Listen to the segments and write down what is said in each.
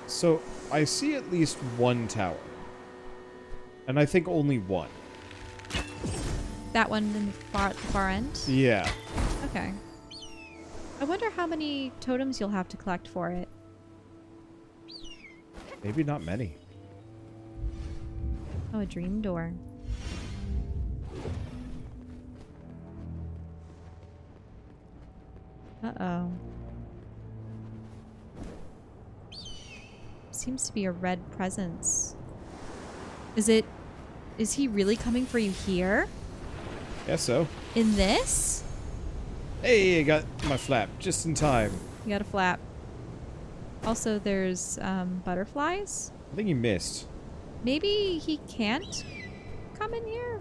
So, I see at least one tower. And I think only one. That one in the far end? Yeah. Okay. I wonder how many totems you'll have to collect for it. Maybe not many. Oh, a dream door. Uh-oh. Seems to be a red presence. Is he really coming for you here? Guess so. In this? Hey, I got my flap just in time. You got a flap. Also, there's butterflies. I think you missed. Maybe he can't come in here?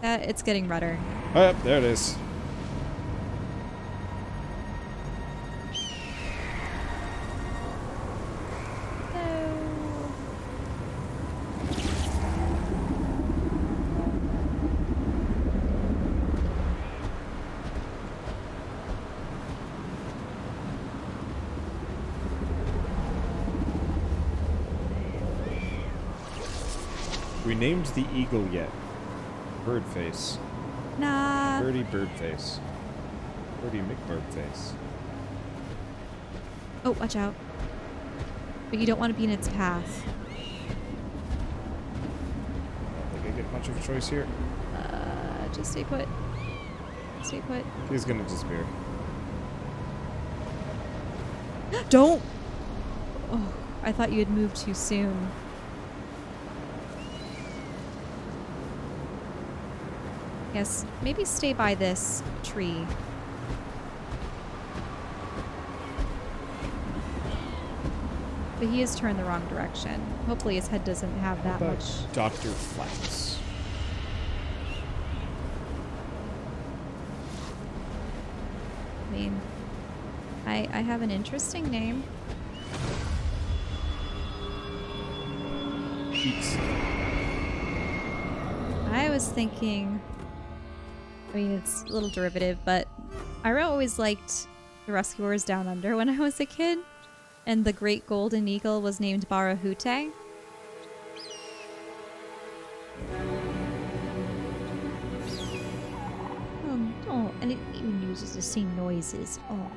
It's getting redder. Oh, there it is. We named the eagle yet. Birdface. Nah. Birdie Birdface. Birdie McBirdface. Oh, watch out. But you don't want to be in its path. I don't think I get much of a choice here. Just stay put. Stay put. He's gonna disappear. Don't! Oh, I thought you had moved too soon. Yes, maybe stay by this tree. But he has turned the wrong direction. Hopefully his head doesn't have that much. Dr. Flax. I mean, I have an interesting name. Cheeks. I was thinking, I mean, it's a little derivative, but I always liked the Rescuers Down Under when I was a kid. And the Great Golden Eagle was named Barahute. Oh, and it even uses the same noises. Oh.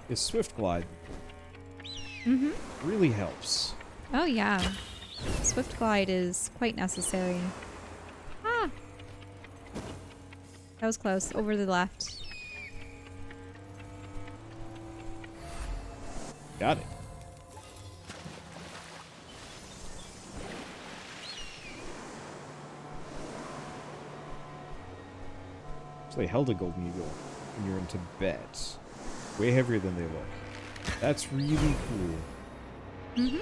His Swift Glide really helps. Oh yeah. Swift Glide is quite necessary. Ah! That was close. Over the left. Got it. So they held a golden eagle when you're in Tibet. Way heavier than they look. That's really cool. Mm-hmm.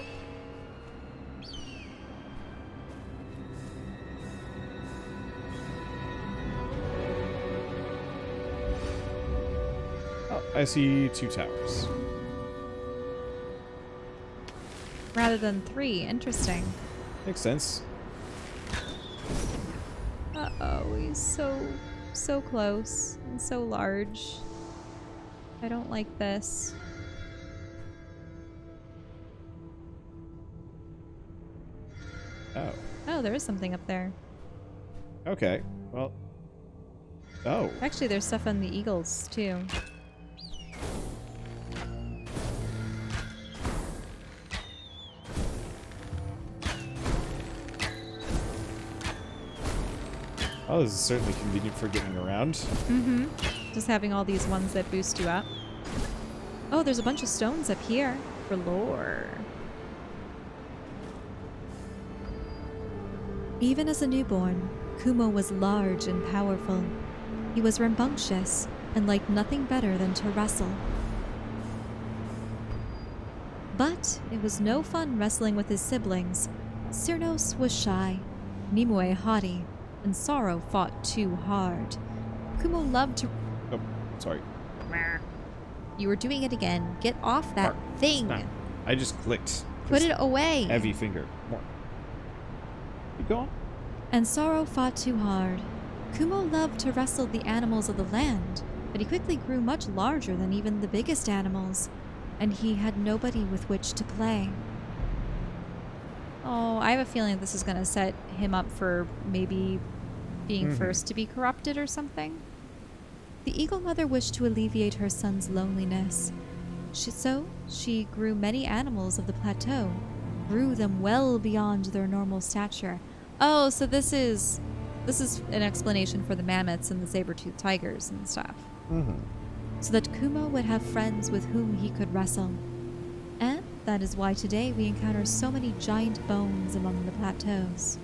Oh, I see 2 towers. Rather than 3. Interesting. Makes sense. Uh-oh, he's so close and so large. I don't like this. Oh. Oh, there is something up there. Okay. Well. Oh. Actually, there's stuff on the eagles, too. Oh, this is certainly convenient for getting around. Mm-hmm. Just having all these ones that boost you up. Oh, there's a bunch of stones up here for lore. Even as a newborn, Kumo was large and powerful. He was rambunctious and liked nothing better than to wrestle. But it was no fun wrestling with his siblings. Cyrnos was shy, Nimue haughty, and Sorrow fought too hard. Kumo loved to... Oh, sorry. You were doing it again. Get off that thing. Snap. I just clicked. Put it away. Heavy finger. More. Keep going. And Sorrow fought too hard. Kumo loved to wrestle the animals of the land, but he quickly grew much larger than even the biggest animals, and he had nobody with which to play. Oh, I have a feeling this is going to set him up for maybe being first to be corrupted or something. The Eagle Mother wished to alleviate her son's loneliness. So she grew many animals of the plateau, grew them well beyond their normal stature. Oh, so this is an explanation for the mammoths and the saber-toothed tigers and stuff. So that Kumo would have friends with whom he could wrestle. And that is why today we encounter so many giant bones among the plateaus.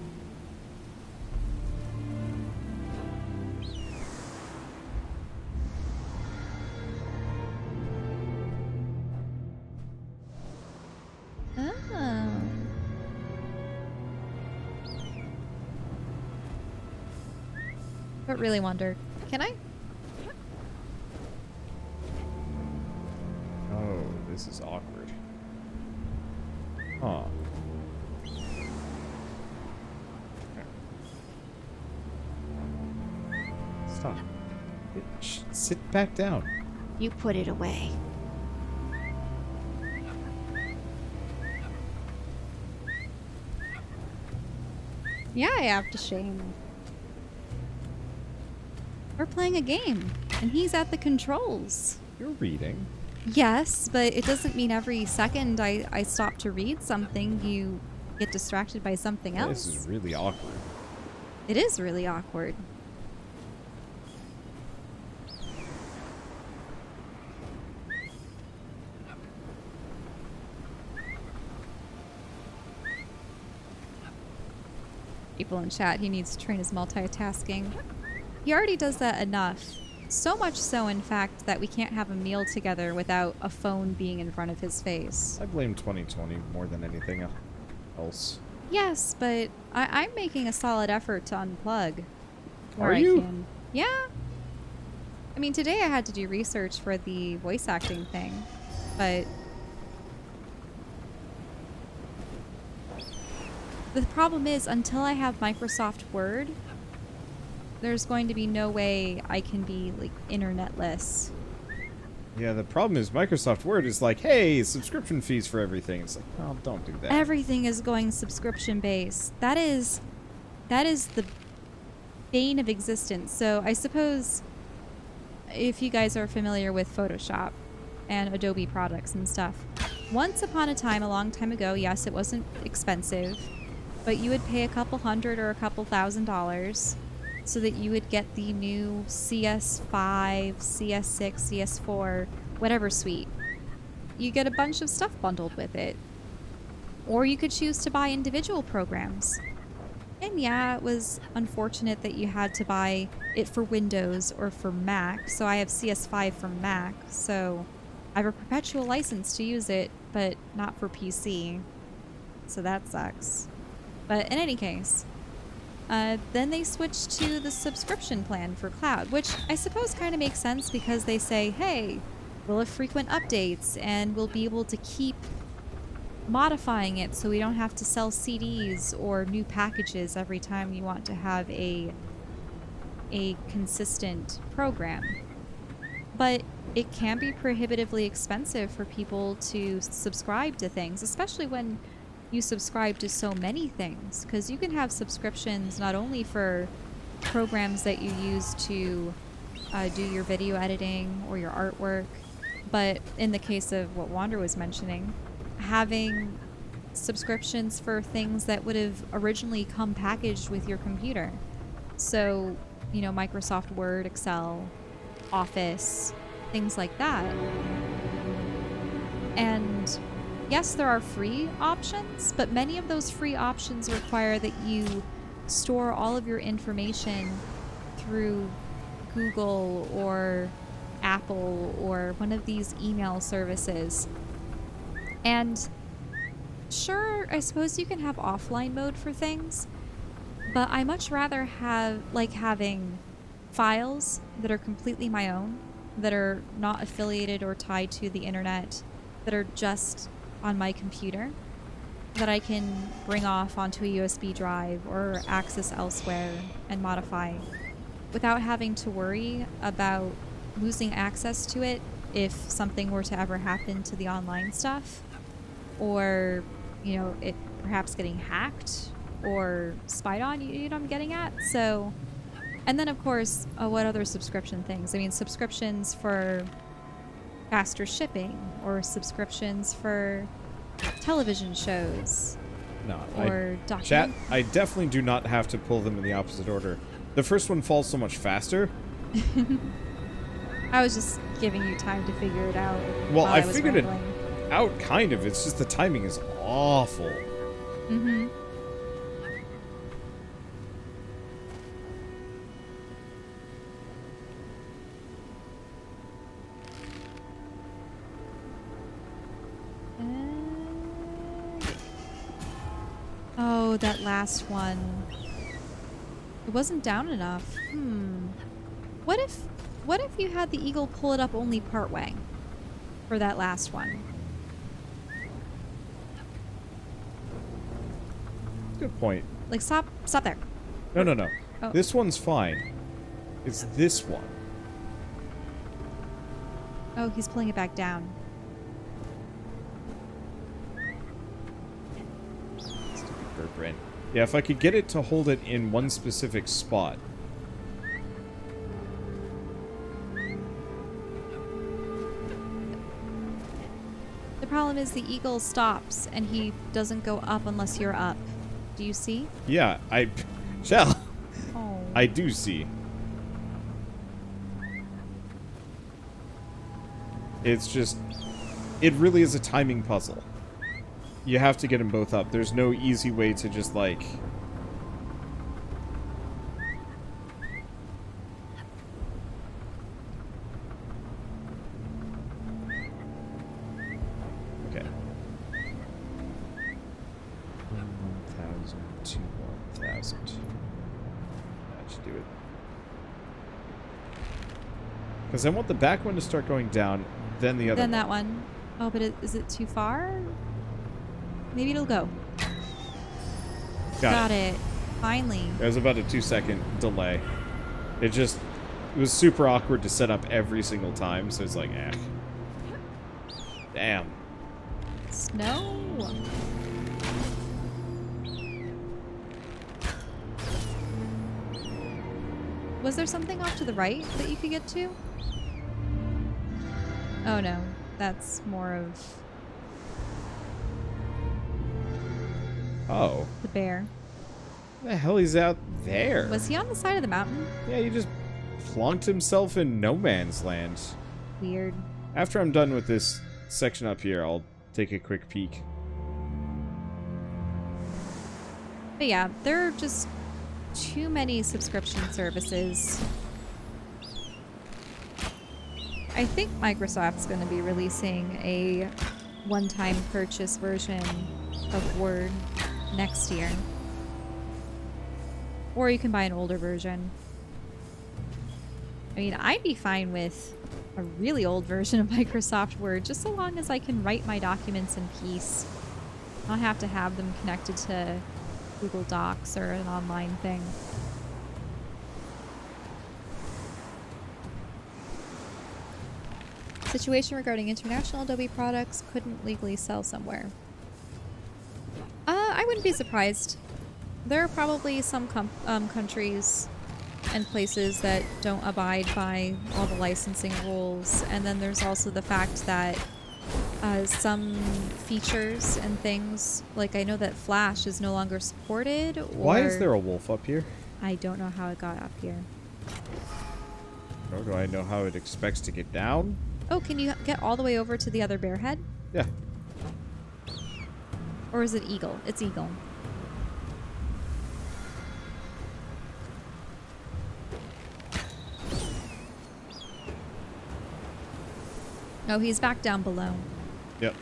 Oh. But really wonder, can I? Oh, this is awkward. Huh. Stop. Sit back down. You put it away. Yeah, I have to shame. We're playing a game, and he's at the controls. You're reading. Yes, but it doesn't mean every second I stop to read something, you get distracted by something else. This is really awkward. It is really awkward. People in chat, he needs to train his multitasking. He already does that enough. So much so, in fact, that we can't have a meal together without a phone being in front of his face. I blame 2020 more than anything else. Yes, but I'm making a solid effort to unplug. Are you? Yeah. I mean, today I had to do research for the voice acting thing, but the problem is, until I have Microsoft Word, there's going to be no way I can be, like, internetless. Yeah, the problem is Microsoft Word is like, hey, subscription fees for everything. It's like, oh, don't do that. Everything is going subscription-based. That is the bane of existence. So I suppose if you guys are familiar with Photoshop and Adobe products and stuff, once upon a time, a long time ago, yes, it wasn't expensive, but you would pay a couple $100 or a couple $1,000 so that you would get the new CS5, CS6, CS4, whatever suite. You get a bunch of stuff bundled with it. Or you could choose to buy individual programs. And yeah, it was unfortunate that you had to buy it for Windows or for Mac. So I have CS5 for Mac, so I have a perpetual license to use it, but not for PC. So that sucks. But in any case, then they switched to the subscription plan for cloud, which I suppose kind of makes sense because they say, hey, we'll have frequent updates and we'll be able to keep modifying it so we don't have to sell CDs or new packages every time you want to have a consistent program. But it can be prohibitively expensive for people to subscribe to things, especially when you subscribe to so many things, because you can have subscriptions not only for programs that you use to do your video editing or your artwork, but in the case of what Wander was mentioning, having subscriptions for things that would have originally come packaged with your computer. So, you know, Microsoft Word, Excel, Office, things like that. And yes, there are free options, but many of those free options require that you store all of your information through Google or Apple or one of these email services. And sure, I suppose you can have offline mode for things, but I much rather like having files that are completely my own, that are not affiliated or tied to the internet, that are just on my computer, that I can bring off onto a USB drive or access elsewhere and modify without having to worry about losing access to it if something were to ever happen to the online stuff, or, you know, it perhaps getting hacked or spied on. You know what I'm getting at? So, and then of course, what other subscription things? I mean, subscriptions for faster shipping, or subscriptions for television shows, No, or chat, I definitely do not have to pull them in the opposite order. The first one falls so much faster. I was just giving you time to figure it out. Well, while I was figured it rambling. out, kind of. It's just the timing is awful. Mm-hmm. Oh, that last one. It wasn't down enough. What if you had the eagle pull it up only part way for that last one? Good point. Like, stop there. No. Oh. This one's fine. It's this one. Oh, he's pulling it back down. Stupid bird brain. Yeah, if I could get it to hold it in one specific spot. The problem is the eagle stops and he doesn't go up unless you're up. Do you see? Yeah, Chelle, Oh. I do see. It's just, it really is a timing puzzle. You have to get them both up. There's no easy way to just, like... Okay. 1,000 to 1,000. That should do it. Because I want the back one to start going down, then the other Then one. that one. Oh, but is it too far? Maybe it'll go. Got it. Finally. There was about a 2-second delay. It was super awkward to set up every single time, so it's like, eh. Damn. Snow. Was there something off to the right that you could get to? Oh no, that's more of Oh. the bear. The hell he's out there? Was he on the side of the mountain? Yeah, he just plonked himself in no man's land. Weird. After I'm done with this section up here, I'll take a quick peek. But yeah, there are just too many subscription services. I think Microsoft's going to be releasing a one-time purchase version of Word next year. Or you can buy an older version. I mean, I'd be fine with a really old version of Microsoft Word, just so long as I can write my documents in peace. I don't have to have them connected to Google Docs or an online thing. Situation regarding international Adobe products couldn't legally sell somewhere. I wouldn't be surprised. There are probably some countries and places that don't abide by all the licensing rules, and then there's also the fact that some features and things, like I know that Flash is no longer supported. Why is there a wolf up here? I don't know how it got up here. Nor do I know how it expects to get down. Oh, can you get all the way over to the other bear head? Yeah. Or is it eagle? It's eagle. Oh, he's back down below. Yep.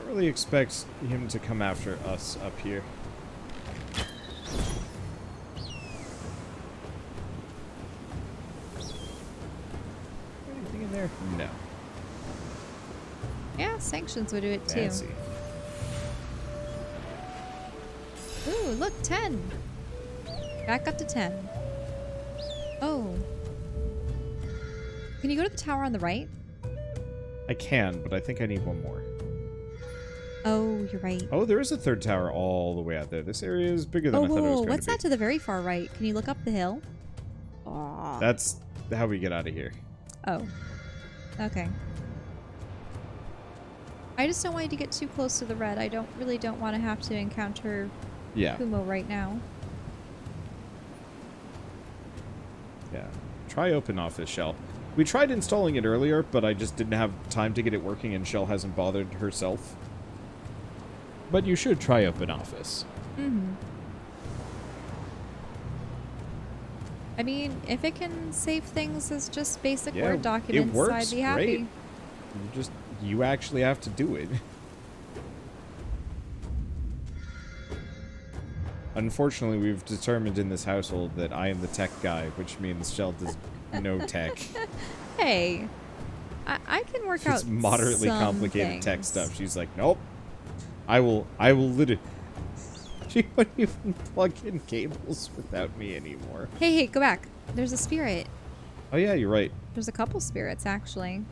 really expect him to come after us up here. Anything in there? No. Yeah, sanctions would do it too. Fancy. Ooh, look, 10. Back up to 10. Oh. Can you go to the tower on the right? I can, but I think I need one more. Oh, you're right. Oh, there is a third tower all the way out there. This area is bigger than I thought it was going what's to be. that to the very far right? Can you look up the hill? Aw. That's how we get out of here. Oh. Okay. I just don't want you to get too close to the red. I really don't want to have to encounter Kumo right now. Yeah. Try open office, Chelle. We tried installing it earlier, but I just didn't have time to get it working, and Chelle hasn't bothered herself. But you should try open office. Mm-hmm. I mean, if it can save things as just basic Word documents, it works I'd be happy. Great. You actually have to do it. Unfortunately, we've determined in this household that I am the tech guy, which means Chelle does no tech. Hey, I can work out It's moderately some complicated things. tech stuff. She's like, nope. I will literally... She wouldn't even plug in cables without me anymore. Hey, go back. There's a spirit. Oh yeah, you're right. There's a couple spirits, actually.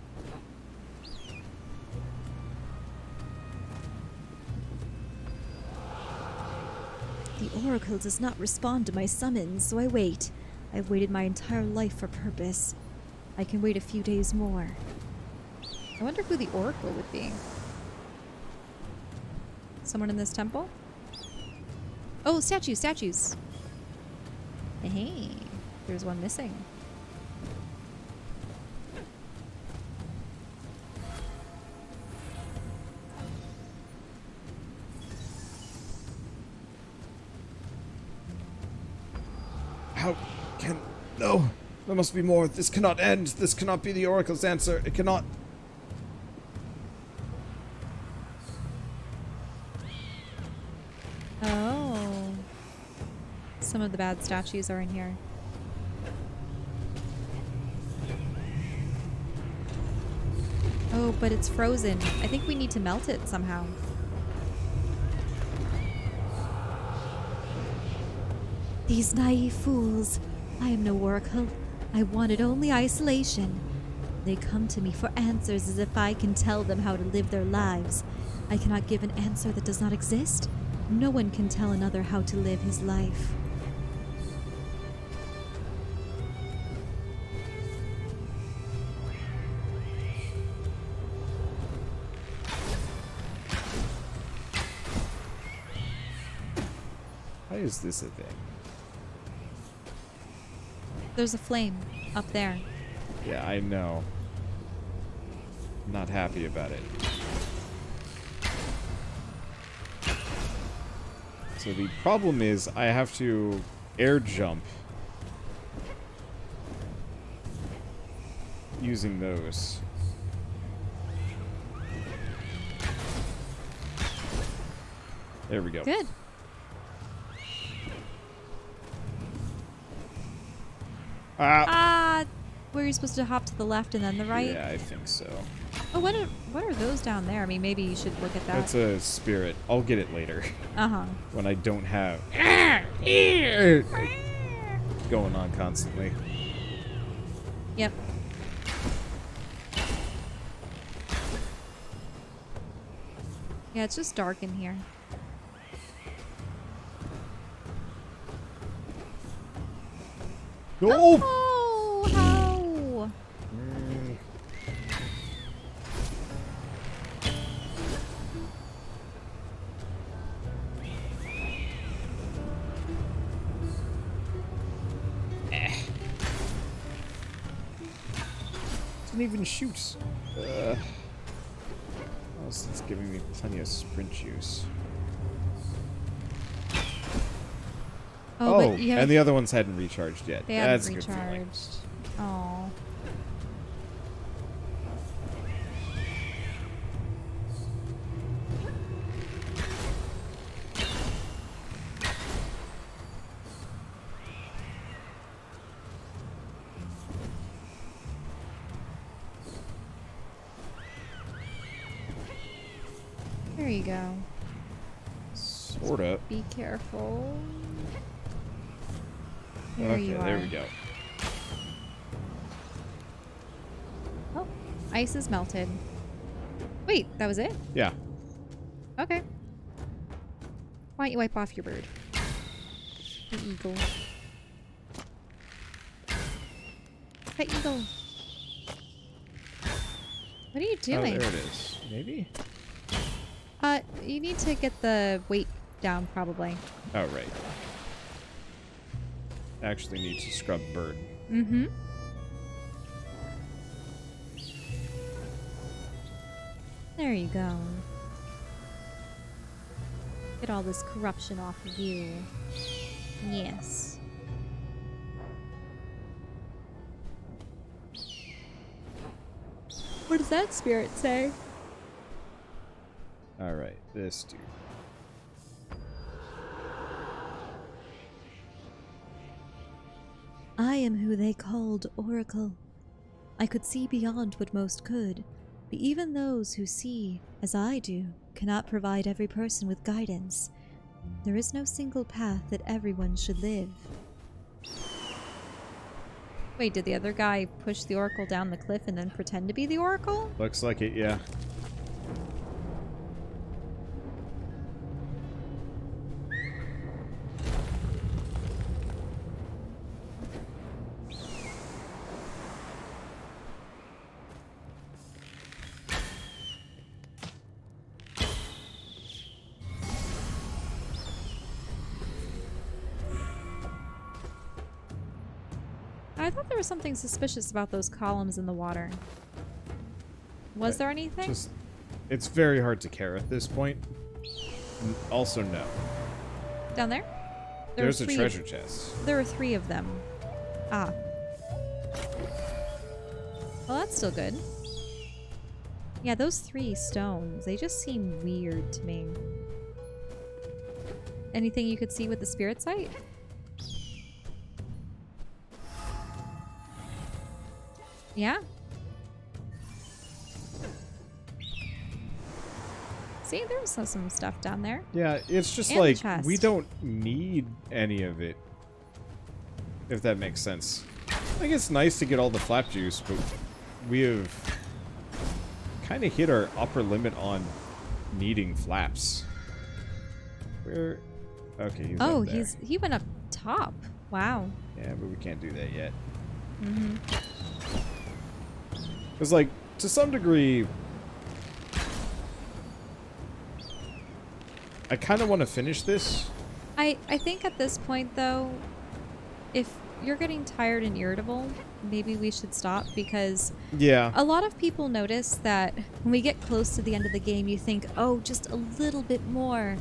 The oracle does not respond to my summons, so I wait. I've waited my entire life for purpose. I can wait a few days more. I wonder who the oracle would be. Someone in this temple? Oh, statues. Hey, there's one missing. How can... No! There must be more. This cannot end. This cannot be the oracle's answer. It cannot... Oh. Some of the bad statues are in here. Oh, but it's frozen. I think we need to melt it somehow. These naive fools. I am no oracle. I wanted only isolation. They come to me for answers as if I can tell them how to live their lives. I cannot give an answer that does not exist. No one can tell another how to live his life. Why is this a thing? There's a flame up there. Yeah, I know. I'm not happy about it. So the problem is I have to air jump using those. There we go. Good. Were you supposed to hop to the left and then the right? Yeah, I think so. Oh, what are those down there? I mean, maybe you should look at that. That's a spirit. I'll get it later. Uh-huh. When I don't have going on constantly. Yep. Yeah, it's just dark in here. No! Oh, how? Doesn't even shoot. Oh, it's giving me plenty of sprint juice. Oh, but you have, and the other ones hadn't recharged yet. they That's haven't a good feeling. recharged. Oh. There you go. Sorta. Be careful. There Okay, you are. there we go. Oh, ice is melted. Wait, that was it? Yeah. Okay. Why don't you wipe off your bird? The eagle. The eagle. What are you Oh, doing? there it is. Maybe? You need to get the weight down, probably. Oh, right. Actually need to scrub bird. Mm-hmm. There you go. Get all this corruption off of you. Yes. What does that spirit say? Alright, this dude. I am who they called Oracle. I could see beyond what most could, but even those who see, as I do, cannot provide every person with guidance. There is no single path that everyone should live. Wait, did the other guy push the oracle down the cliff and then pretend to be the oracle? Looks like it, yeah. I thought there was something suspicious about those columns in the water. Was there anything? Just, it's very hard to care at this point. Also, no. Down there? There's a treasure chest. There were 3 of them. Ah. Well, that's still good. Yeah, those 3 stones, they just seem weird to me. Anything you could see with the spirit sight? Yeah. See, there was some stuff down there. Yeah, it's just And like, chest. we don't need any of it. If that makes sense. I think it's nice to get all the flap juice, but we have kind of hit our upper limit on needing flaps. Where? Okay, he's Oh, up there. he went up top. Wow. Yeah, but we can't do that yet. Mm-hmm. Because, like, to some degree, I kind of want to finish this. I think at this point, though, if you're getting tired and irritable, maybe we should stop, because Yeah. a lot of people notice that when we get close to the end of the game, you think, oh, just a little bit more.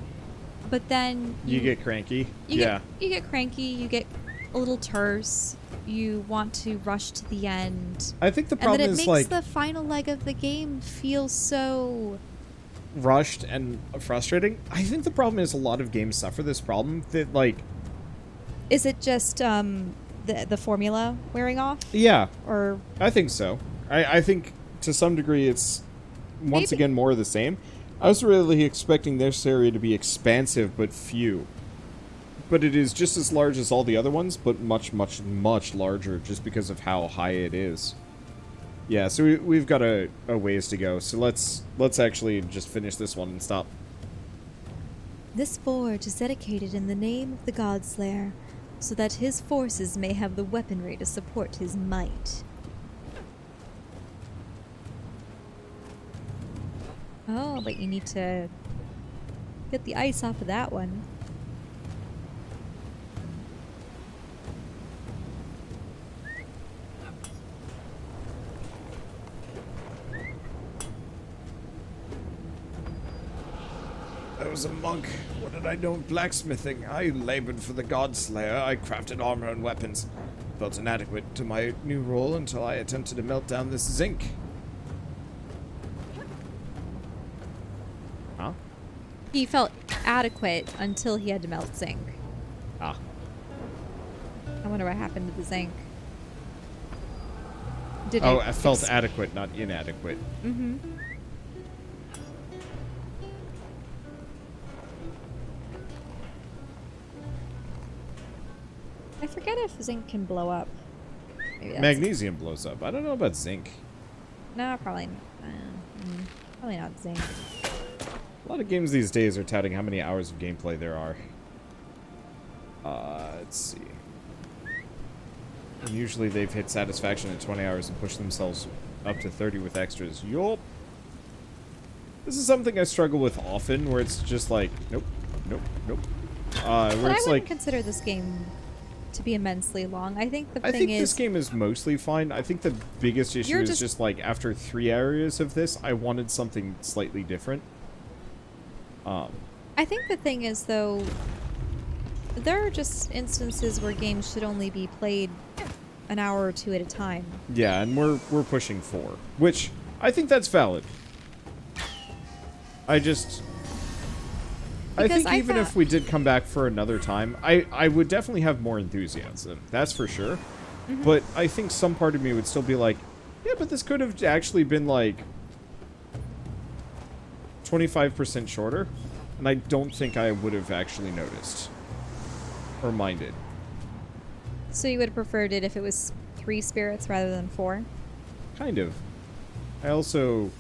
But then You get cranky. you Yeah. you get cranky, you get a little terse, you want to rush to the end. I think the And problem then it is, makes like, the final leg of the game feel so... rushed and frustrating. I think the problem is a lot of games suffer this problem that, like... Is it just the formula wearing off? Yeah, Or I think so. I think to some degree it's once Maybe. again more of the same. I was really expecting this area to be expansive but few. But it is just as large as all the other ones, but much, much, much larger just because of how high it is. Yeah, so we've got a ways to go. So let's actually just finish this one and stop. This forge is dedicated in the name of the Godslayer, so that his forces may have the weaponry to support his might. Oh, but you need to get the ice off of that one. I was a monk. What did I know of blacksmithing? I labored for the Godslayer. I crafted armor and weapons. Felt inadequate to my new role until I attempted to melt down this zinc. Huh? He felt adequate until he had to melt zinc. Ah. I wonder what happened to the zinc. Did Oh, it I felt ex- adequate, not inadequate. Mm-hmm. I forget if zinc can blow up. Maybe that's Magnesium blows up. I don't know about zinc. No, probably probably not zinc. A lot of games these days are touting how many hours of gameplay there are. Let's see. And usually they've hit satisfaction at 20 hours and pushed themselves up to 30 with extras. Yup. This is something I struggle with often, where it's just like, nope, nope, nope. But Where I it's wouldn't like, consider this game to be immensely long. I think the I thing think is, this game is mostly fine. I think the biggest issue You're is just- just like after 3 areas of this, I wanted something slightly different. I think the thing is though, there are just instances where games should only be played an hour or two at a time. Yeah, and we're pushing 4, which I think that's valid. I Because think I even thought- if we did come back for another time, I would definitely have more enthusiasm. That's for sure. But I think some part of me would still be like, yeah, but this could have actually been like 25% shorter. And I don't think I would have actually noticed. Or minded. So you would have preferred it if it was 3 spirits rather than 4? Kind of. I also...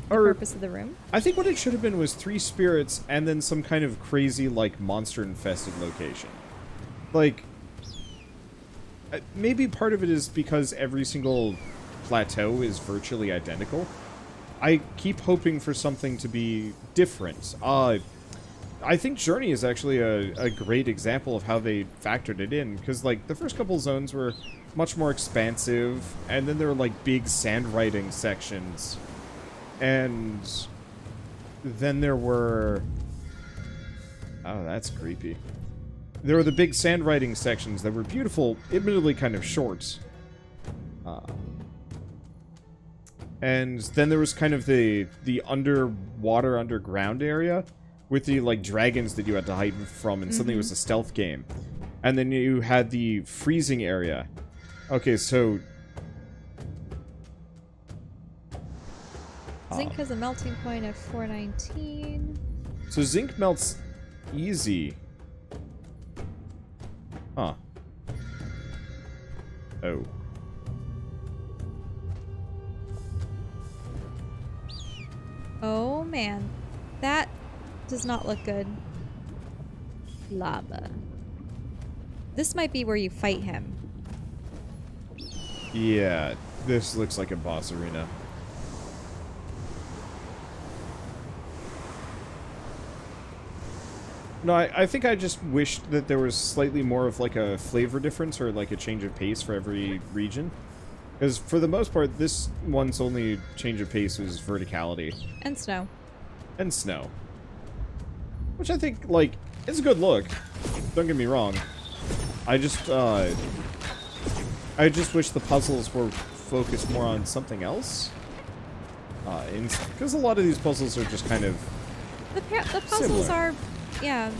The purpose of the room? I think what it should have been was 3 spirits and then some kind of crazy, like, monster-infested location. Like, maybe part of it is because every single plateau is virtually identical. I keep hoping for something to be different. I think Journey is actually a great example of how they factored it in, because, like, the first couple zones were much more expansive, and then there were, like, big sand-riding sections. And then there were... Oh, that's creepy. There were the big sand riding sections that were beautiful, admittedly kind of short. And then there was kind of the underwater, underground area with the, like, dragons that you had to hide from, and suddenly it was a stealth game. And then you had the freezing area. Okay, so... Zinc has a melting point of 419. So zinc melts easy. Huh. Oh. Oh man, that does not look good. Lava. This might be where you fight him. Yeah, this looks like a boss arena. No, I think I just wished that there was slightly more of, like, a flavor difference or, like, a change of pace for every region. Because, for the most part, this one's only change of pace was verticality. And snow. And snow. Which I think, like, is a good look. Don't get me wrong. I just wish the puzzles were focused more on something else. Because a lot of these puzzles are just kind of... The puzzles Similar. are, yeah,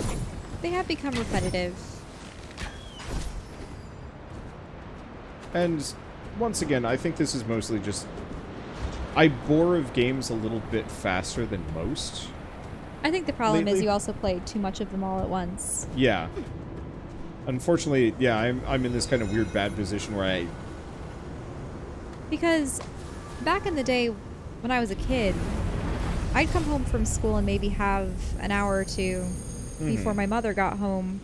they have become repetitive. And once again, I think this is mostly just... I bore of games a little bit faster than most. I think the problem is Lately- you also play too much of them all at once. Yeah. Unfortunately, yeah, I'm in this kind of weird bad position where I... Because back in the day when I was a kid, I'd come home from school and maybe have an hour or two before my mother got home,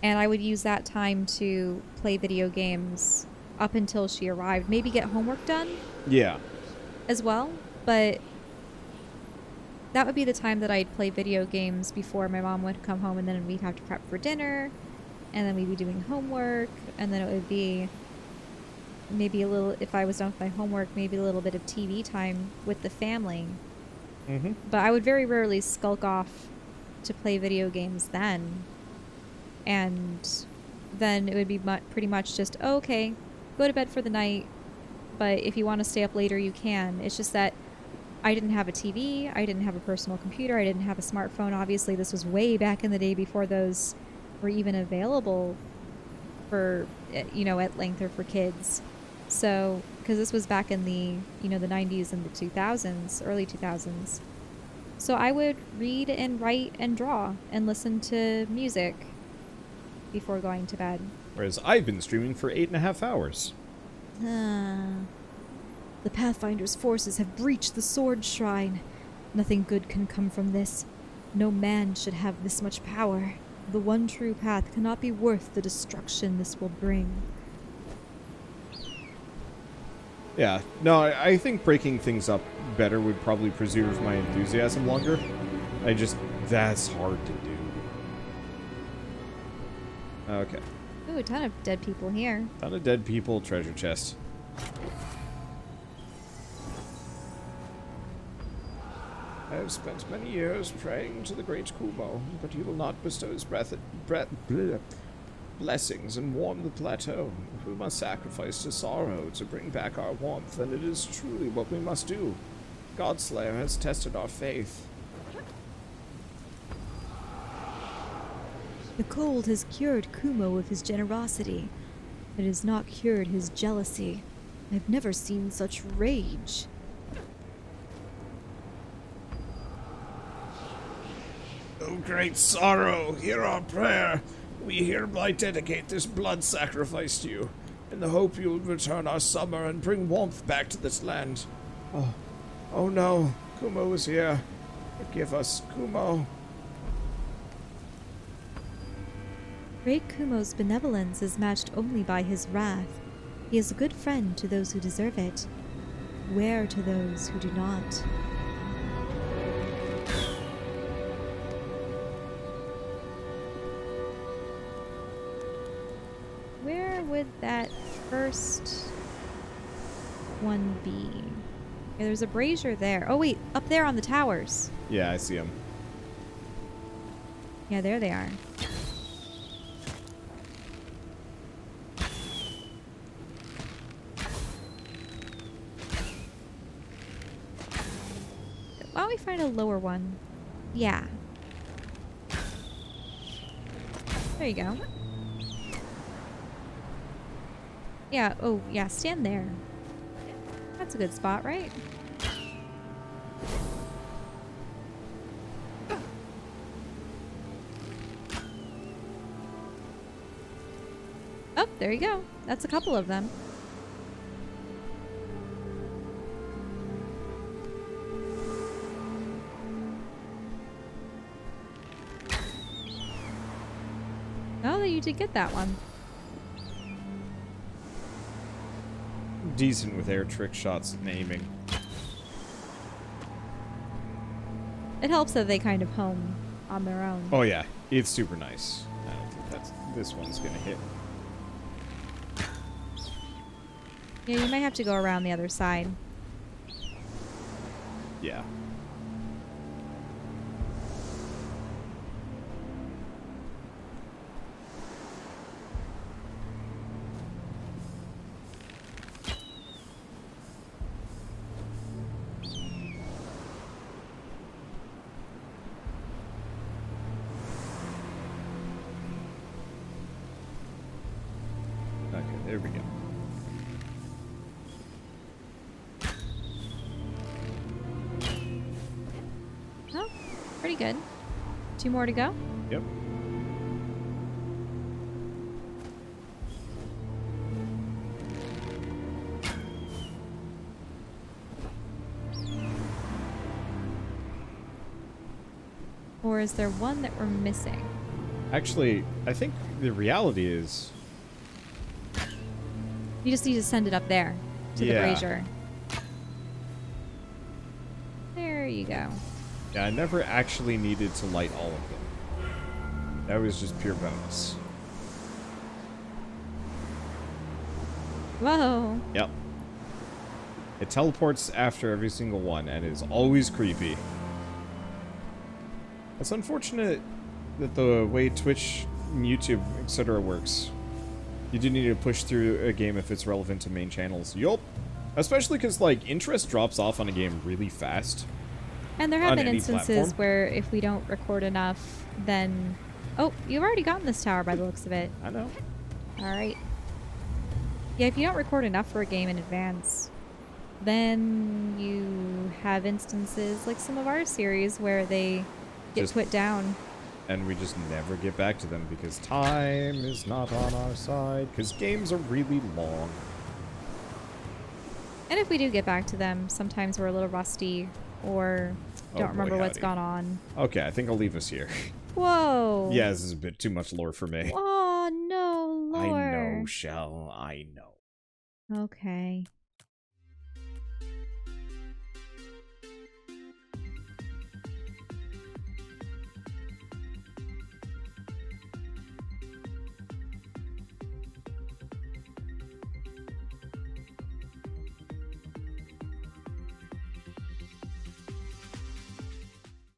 and I would use that time to play video games up until she arrived. Maybe get homework done Yeah. as well, but that would be the time that I'd play video games before my mom would come home, and then we'd have to prep for dinner, and then we'd be doing homework, and then it would be maybe a little, if I was done with my homework, maybe a little bit of TV time with the family. Mm-hmm. But I would very rarely skulk off to play video games then. And then it would be pretty much just, oh, okay, go to bed for the night, but if you want to stay up later, you can. It's just that I didn't have a TV, I didn't have a personal computer, I didn't have a smartphone. Obviously, this was way back in the day before those were even available for, you know, at length or for kids. So, because this was back in the, you know, the 90s and the 2000s, early 2000s. So I would read and write and draw and listen to music. before going to bed. Whereas I've been streaming for 8.5 hours. Ah. The Pathfinder's forces have breached the Sword Shrine. Nothing good can come from this. No man should have this much power. The one true path cannot be worth the destruction this will bring. Yeah, no, I think breaking things up better would probably preserve my enthusiasm longer. That's hard to do. Okay. Ooh, a ton of dead people here. Ton of dead people, treasure chest. I have spent many years praying to the great Kumo, but he will not bestow his blessings and warm the plateau. We must sacrifice to sorrow to bring back our warmth, and it is truly what we must do. Godslayer has tested our faith. The cold has cured Kumo of his generosity. It has not cured his jealousy. I've never seen such rage. O great sorrow, hear our prayer. We hereby dedicate this blood sacrifice to you, in the hope you will return our summer and bring warmth back to this land. Oh no, Kumo is here. Forgive us, Kumo. Great Kumo's benevolence is matched only by his wrath. He is a good friend to those who deserve it. Where to those who do not. Where would that first one be? Yeah, there's a brazier there. Oh wait, up there on the towers. Yeah, I see him. Yeah, there they are. Why don't we find a lower one? Yeah. There you go. Yeah, oh, yeah, stand there. That's a good spot, right? Oh, there you go. That's a couple of them. Oh, you did get that one. Decent with air trick shots and aiming. It helps that they kind of home on their own. Oh yeah, it's super nice. I don't think this one's gonna hit. Yeah, you might have to go around the other side. Yeah. Okay, there we go. Oh, pretty good. 2 more to go. Yep. Or is there one that we're missing? Actually, I think the reality is... You just need to send it up there to the Yeah. brazier. There you go. Yeah, I never actually needed to light all of them. That was just pure bonus. Whoa. Yep. It teleports after every single one and is always creepy. It's unfortunate that the way Twitch, YouTube, etc. works, you do need to push through a game if it's relevant to main channels. Yup. Especially because, like, interest drops off on a game really fast. And there have On been any instances platform. where if we don't record enough, then... Oh, you've already gotten this tower by the looks of it. I know. Alright. Yeah, if you don't record enough for a game in advance, then you have instances like some of our series where they get Just- put down. and we just never get back to them because time is not on our side, because games are really long. And if we do get back to them, sometimes we're a little rusty or don't remember what's gone on. Okay, I think I'll leave us here. Whoa. Yeah, this is a bit too much lore for me. Oh, no, lore. I know, Chelle, I know. Okay.